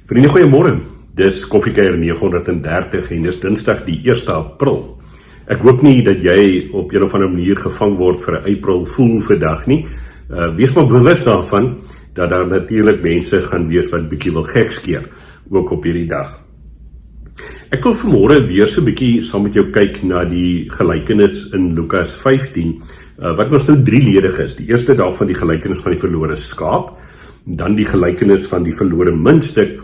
Vriende, goeiemôre. Dis Koffiekuier 930 en dis Dinsdag die 1 April. Ek hoop nie dat jy op een of ander manier gevang word vir 'n April Fool vandag nie. Wees maar bewus daarvan dat daar natuurlik mense gaan wees wat bietjie wil gekskeer, ook op hierdie dag. Ek wil vanmôre weer so bietjie saam met jou kyk na die gelykenis in Lukas 15, wat ons nou drieledig is. Die eerste daarvan die gelykenis van die verlore skaap, dan die gelykenis van die verlore muntstuk,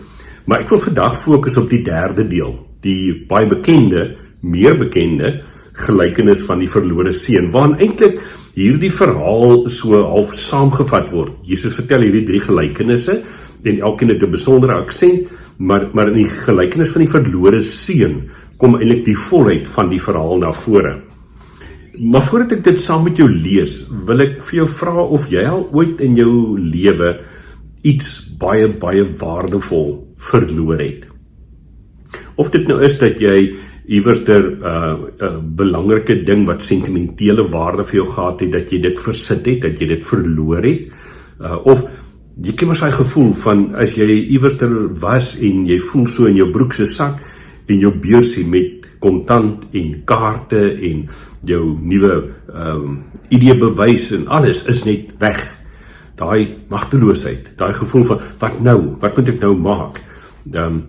maar ek wil vandag fokus op die derde deel, die baie bekende, meer bekende gelykenis van die verlore seun, waarin eintlik hierdie verhaal so half saamgevat word. Jesus vertel hierdie drie gelykenisse en elkeen het 'n besondere aksent, maar in die gelykenis van die verlore seun kom eintlik die volheid van die verhaal na vore. Maar voordat ek dit saam met jou lees, wil ek vir jou vra of jy al ooit in jou lewe iets baie waardevol verloor het. Of dit nou is dat jy iewers 'n belangrike ding wat sentimentele waarde vir jou gehad het, dat jy dit versit het, dat jy dit verloor het, of jy ken mos daai gevoel van as jy iewers was en jy voel so in jou broek se sak en jou beursie met kontant en kaarte en jou nuwe ID-bewys en alles is net weg. Daai magteloosheid, daai gevoel van wat nou, wat moet ek nou maak?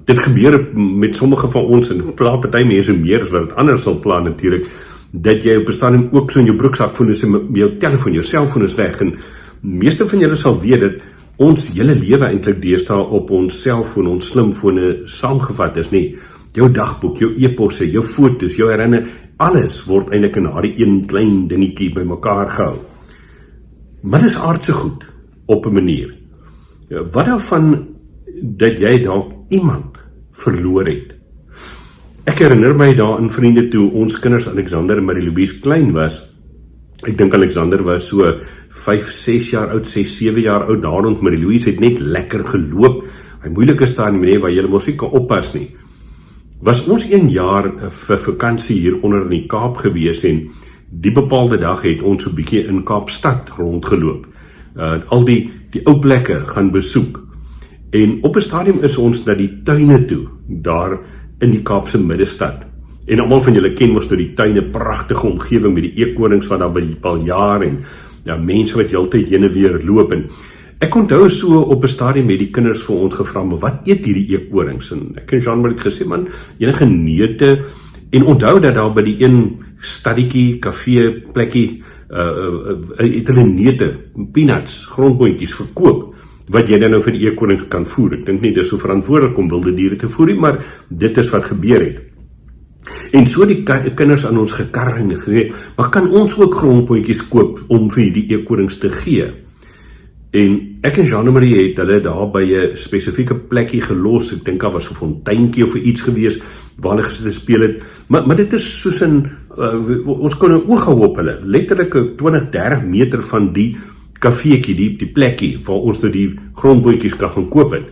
Dit gebeur met sommige van ons en pla party mense meer as wat dit anders sal pla natuurlik, dat jy op 'n stadium ook so in jou broeksak voel as jou telefoon, jou selfoon is weg, en meeste van julle sal weet dat ons hele lewe eintlik deesdae op ons selfoon, ons slimfone saamgevat is, nie? Jou dagboek, jou e-posse, jou foto's, jou herinner, alles word eintlik in daardie een klein dingetjie bymekaar gehou. Maar dis aardse goed op 'n manier. Wat daarvan dat jy dalk iemand verloor het? Ek herinner my daarin, vriende, toe ons kinders Alexander en Marie-Louise klein was. Ek dink Alexander was so 5-6 jaar oud, 6-7 jaar oud, daar rond. Marie-Louise het net lekker geloop. Hy moeilike staan nie, waar jy mos nie kan oppas nie. Was ons 1 jaar vir vakansie hier onder in die Kaap gewees en die bepaalde dag het ons so 'n bietjie in Kaapstad rondgeloop. Al die ou plekke gaan besoek. En op 'n stadium is ons na die tuine toe, daar in die Kaapse middestad. En almal van julle ken mos nou die tuine, pragtige omgewing met die eekonings wat daar by die paljaar en ja, mense wat heeltyd heen en weer loop. En ek onthou so op 'n stadium met die kinders vir ons gevra, maar wat eet hierdie eekonings? En ek en Jean het gesê, man, enige neute. En onthou dat daar by die een stadetjie, kafee, plekkie, het hulle neute, peanuts, grondboontjies verkoop, wat jy dan nou vir die eekonings kan voer. Ek dink nie dis so verantwoordelik om wilde diere te voer nie, maar dit is wat gebeur het. En so die kinders aan ons gekar en gesê, maar kan ons ook grondboontjies koop om vir die eekonings te gee? En ek en Jean-Marie het hulle daar by 'n spesifieke plekkie gelos. Ek dink daar was 'n fonteintjie of iets gewees waar hulle gesit speel het. Maar dit is soos ons kon 'n oog hou op hulle. Letterlik 20-30 meter van die kafeetjie, die plekkie waar ons nou die grondboontjies kan gaan koop het.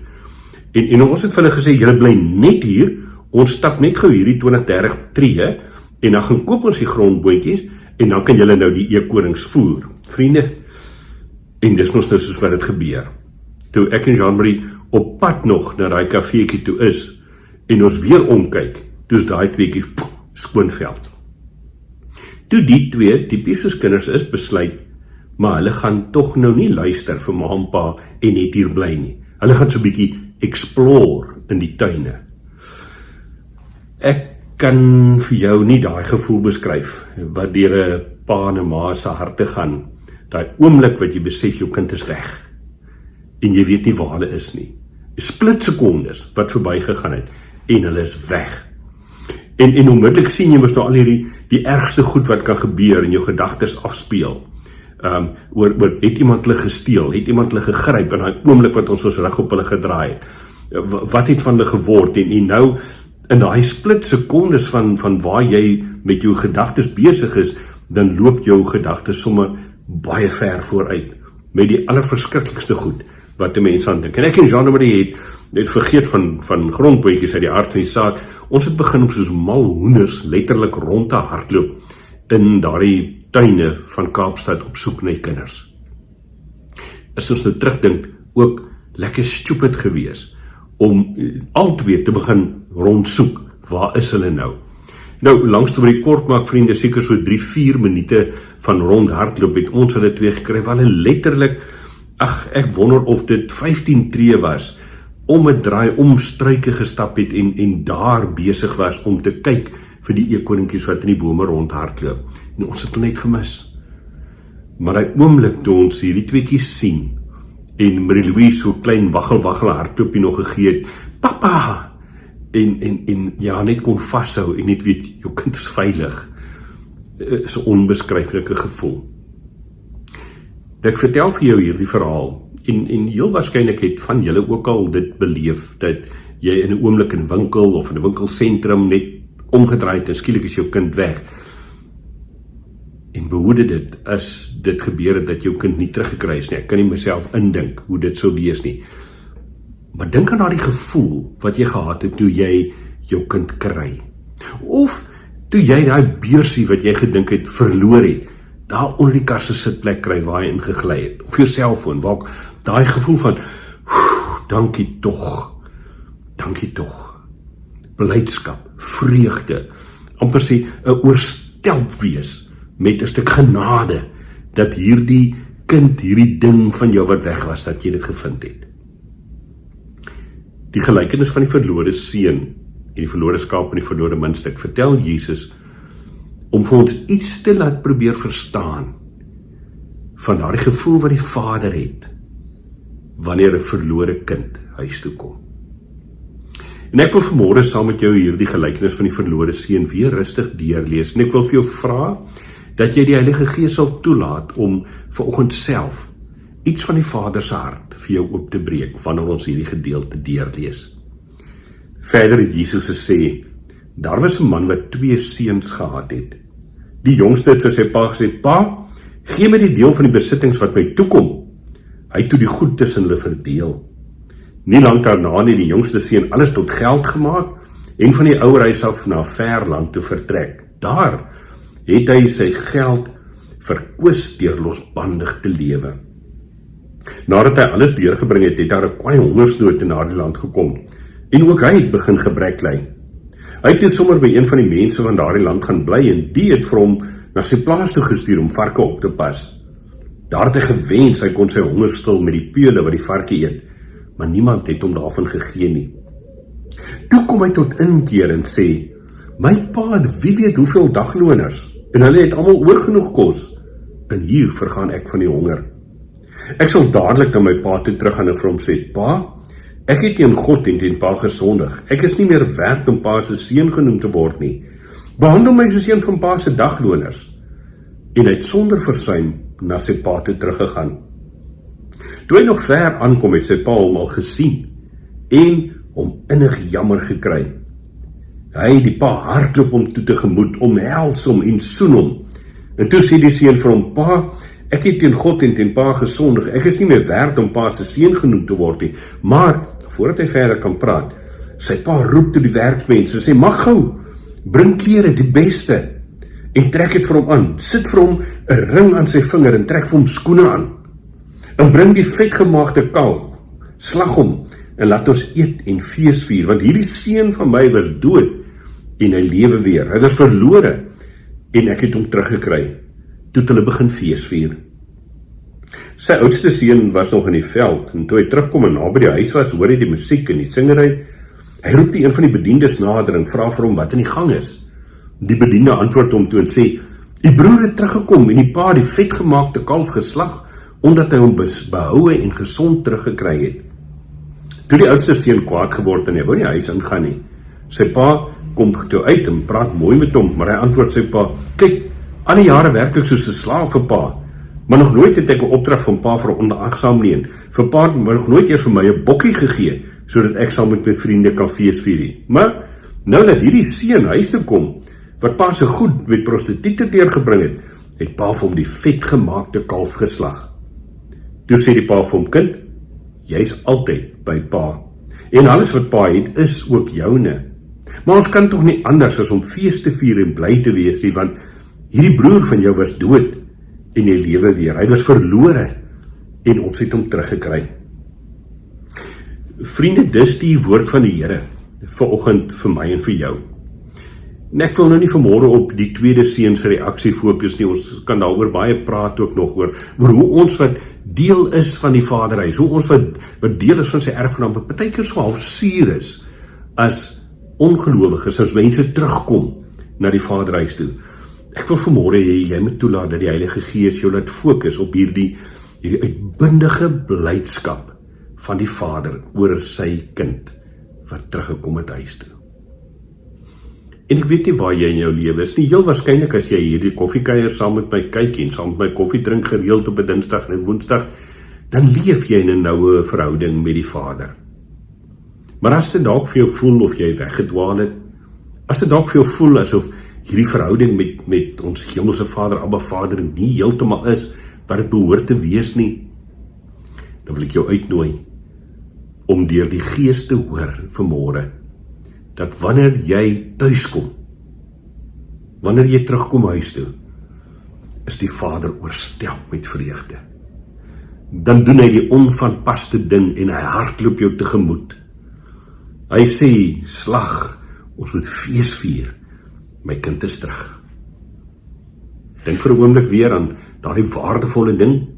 En ons het vir hulle gesê, julle bly net hier, ons stap net gou hierdie 20-30 tree en dan gaan koop ons die grondboontjies en dan kan julle nou die eekonings voer. Vriende, en dis nog soos wat dit gebeur. Toe ek en Jean-Marie op pad nog na daai kafeetjie toe is en ons weer omkyk, toe is daai tweeetjie skoonveld. Toe die twee tipies kinders is besluit, maar hulle gaan tog nou nie luister vir ma en pa en net hier bly nie. Hulle gaan so 'n bietjie explore in die tuine. Ek kan vir jou nie daai gevoel beskryf wat deur 'n pa en 'n ma se harte gaan. Daai oomblik wat jy besef jou kind is weg en jy weet nie waar hulle is nie. 'n Splitsekondes wat verbygegaan het en hulle is weg. En onmiddellik sien jy mos nou al die ergste goed wat kan gebeur en jou gedagtes afspeel. Oor het iemand hulle gesteel, het iemand hulle gegryp in daai oomblik wat ons rug op hulle gedraai het. Wat het van hulle geword? En nou in daai splitsekondes van waar jy met jou gedagtes besig is, dan loop jou gedagtes sommer baie ver vooruit met die allerverskriklikste goed wat 'n mens aan dink. En ek en Jean-Marie het vergeet van grondboontjies uit die hart van die saak. Ons het begin om soos mal hoenders letterlik rond te hardloop in daardie tuine van Kaapstad op soek na die kinders. As ons nou terugdink, ook lekker stupid gewees om albei te begin rondsoek. Waar is hulle nou? Nou, langs storie kort maak vriende, seker so 3-4 minute van rondhardloop het ons hulle twee gekry, waar hulle letterlik, ek wonder of dit 15 tree was, om 'n draai om struike gestap het en daar besig was om te kyk vir die eekonintjies wat in die bome rondhardloop. En ons het net gemis. Maar die oomblik toe ons hierdie tweeetjies sien, en Marie-Louise so klein waggel hardloopie nog gegee het, papa! En ja, net kon vashou en net weet, jou kind is veilig. Is 'n onbeskryflike gevoel. Ek vertel vir jou hierdie verhaal, en heel waarskynlik het van julle ook al dit beleef, dat jy in 'n oomblik in 'n winkel of in 'n winkelsentrum net omgedraai het en skielik is jou kind weg. En behoede dit, as dit gebeur het dat jou kind nie teruggekry is nie. Ek kan nie myself indink hoe dit sou wees nie. Maar dink aan daardie gevoel wat jy gehad het toe jy jou kind kry. Of toe jy daai beursie wat jy gedink het verloor het, daar onder die kar se sitplek kry waar jy ingegly het. Of jou selfoon, waar daai gevoel van, dankie tog. Blydskap, vreugde, amper sê 'n oorstelp wees met 'n stuk genade, dat hierdie kind, hierdie ding van jou wat weg was, dat jy dit gevind het. Die gelykenis van die verlore seun en die verlore skaap en die verlore muntstuk vertel Jesus om vir ons iets te laat probeer verstaan van daardie gevoel wat die Vader het wanneer 'n verlore kind huis toe kom. En ek wil vanmôre saam met jou hierdie gelykenis van die verlore seun weer rustig deurlees en ek wil vir jou vra dat jy die Heilige Gees sal toelaat om vanoggend self iets van die Vader se hart vir jou oop te breek wanneer ons hierdie gedeelte deurlees. Verder het Jesus gesê, daar was 'n man wat 2 seuns gehad het. Die jongste het vir sy pa gesê, pa, gee my die deel van die besittings wat my toekom. Hy het toe die goed tussen hulle verdeel. Nie lank daarna het die jongste seun alles tot geld gemaak en van die ouer huis af na 'n ver land toe vertrek. Daar het hy sy geld verkwis deur losbandig te lewe. Nadat hy alles deurgebring het, het daar 'n kwaai hongersnood in daardie land gekom. En ook hy het begin gebrek ly. Hy het sommer by een van die mense van daardie land gaan bly en die het vir hom na sy plaas toe gestuur om varke op te pas. Daar het hy gewens hy kon sy honger stil met die peule wat die varke eet, maar niemand het hom daarvan gegee nie. Toe kom hy tot inkeer en sê, my pa het wie weet hoeveel dagloners en hulle het almal oorgenoeg kos en hier vergaan ek van die honger. Ek sal dadelik na my pa toe teruggaan en vir hom sê, pa, ek het teen God en teen pa gesondig. Ek is nie meer werd om pa se seun genoem te word nie. Behandel my soos een van pa se dagloners. En hy het sonder versuim na sy pa toe teruggegaan. Toe hy nog ver aankom het sy pa hom al gesien en hom innig jammer gekry. Hy het die pa hardloop hom toe tegemoet, omhels hom en soen hom. En toe sê die seun vir hom, pa, ek het teen God en teen pa gesondig. Ek is nie meer werd om pa se seun genoem te word nie. Maar voordat hy verder kan praat, sy pa roep toe die werksmense en sê, mag gou, bring klere, die beste, en trek het vir hom aan. Sit vir hom 'n ring aan sy vinger en trek vir hom skoene aan. En bring die vetgemaakte kalf, slag hom en laat ons eet en fees vier, want hierdie seun van my was dood en hy lewe weer. Hy was verlore en ek het hom teruggekry. Toe het hulle begin fees vier. Sy oudste seun was nog in die veld en toe hy terugkom en naby die huis was, hoor hy die musiek en die singery. Hy roep die een van die bediendes nader en vra vir hom wat in die gang is. Die bediende antwoord hom toe en sê, die broer het teruggekom en die pa die vetgemaakte kalf geslag omdat hy hom behoue en gesond teruggekry het. Toe die oudste seun kwaad geword en hy wou nie huis ingaan nie. Sy pa kom toe uit en praat mooi met hom, maar hy antwoord sy pa, kyk, al die jare werk ek soos 'n slaaf vir pa, maar nog nooit het ek 'n opdrag van pa vir onagsaam nie. Vir pa het nog nooit eers vir my 'n bokkie gegee, sodat ek saam met my vriende kan fees vier nie. Maar nou dat hierdie seun huis toe kom, wat pa se goed met prostituie deurgebring het, het pa vir hom die vetgemaakte kalf geslag. Toe sê die pa vir hom, kind, jy's altyd by pa. En alles wat pa het, is ook joune. Maar ons kan tog nie anders as om fees te vier en bly te wees nie, want hierdie broer van jou was dood en hy lewe weer. Hy was verlore en ons het hom teruggekry. Vriende, dis die woord van die Here vanoggend vir my en vir jou. En ek wil nou nie vanmôre op die tweede seun se reaksie fokus nie. Ons kan daaroor baie praat ook nog oor hoe ons wat deel is van die Vaderhuis, hoe ons wat deel is van sy erfenis, wat partykeer so half suur is as ongelowiges, as mense terugkom na die Vaderhuis toe. Ek wil vanmôre hê jy moet toelaat dat die Heilige Gees jou laat fokus op hierdie uitbundige blydskap van die Vader oor sy kind wat teruggekom het huis toe. En ek weet nie waar jy in jou lewe is nie. Heel waarskynlik as jy hierdie koffiekuier saam met my kyk en saam met my koffie drink gereeld op 'n Dinsdag en 'n Woensdag, dan leef jy in 'n noue verhouding met die Vader. Maar as dit dalk vir jou voel of jy weggedwaal het, as dit dalk vir jou voel asof hierdie verhouding met ons hemelse Vader, Abba Vader, nie heeltemal is wat dit behoort te wees nie, dan wil ek jou uitnooi om deur die Gees te hoor vanmôre, dat wanneer jy tuiskom, wanneer jy terugkom huis toe, is die Vader oorstel met vreugde. Dan doen hy die onvanpaste ding en hy hardloop jou tegemoet. Hy sê, slag, ons moet fees vier, my kind is terug. Dink vir 'n oomblik weer aan daardie waardevolle ding,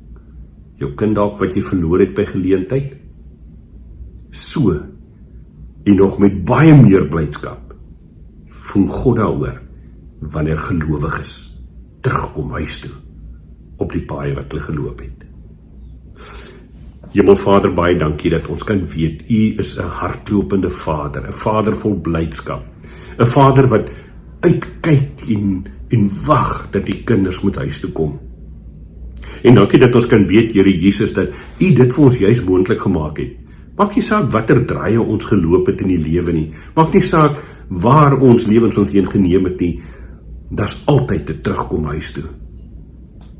jou kind dalk wat jy verloor het by geleentheid. So, en nog met baie meer blydskap, voel God daaroor, wanneer gelowiges terugkom huis toe, op die paai wat hulle geloop het. Hemelvader, baie dankie dat ons kan weet, U is 'n hardlopende Vader, 'n Vader vol blydskap, 'n Vader wat uitkyk en wag dat die kinders moet huis toe kom. En dankie dat ons kan weet, Here Jesus, dat U dit vir ons juis moontlik gemaak het. Maak nie saak watter draaie ons geloop het in die lewe nie, maak nie saak waar ons lewens ons heen geneem het nie, daar's altyd 'n terugkom huis toe.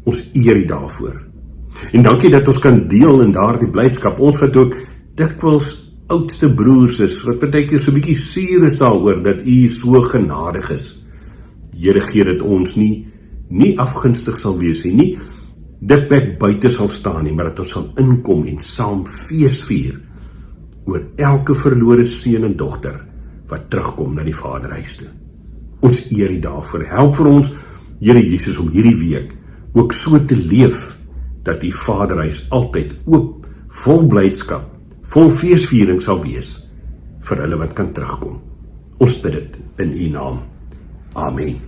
Ons eer U daarvoor. En dankie dat ons kan deel in daardie blydskap, ons wat ook dikwels oudste broers is, wat partykeer so 'n bietjie suur is daaroor dat U so genadig is. Here, gee dat ons nie afgunstig sal wees nie dikbek buite sal staan nie, maar dat ons sal inkom en saam fees vier oor elke verlore seun en dogter wat terugkom na die Vaderhuis toe. Ons eer U daarvoor. Help vir ons, Here Jesus, om hierdie week ook so te leef dat die Vaderhuis altyd oop, vol blydskap, vol feesviering sal wees vir hulle wat kan terugkom. Ons bid dit in U naam. Amen.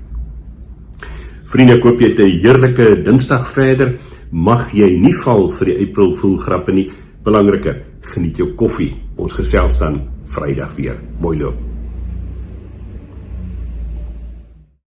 Vriende, ek hoop jy het 'n heerlike Dinsdag verder. Mag jy nie val vir die April Fool grappe nie. Belangriker, geniet jou koffie. Ons gesels dan Vrydag weer. Mooi loop.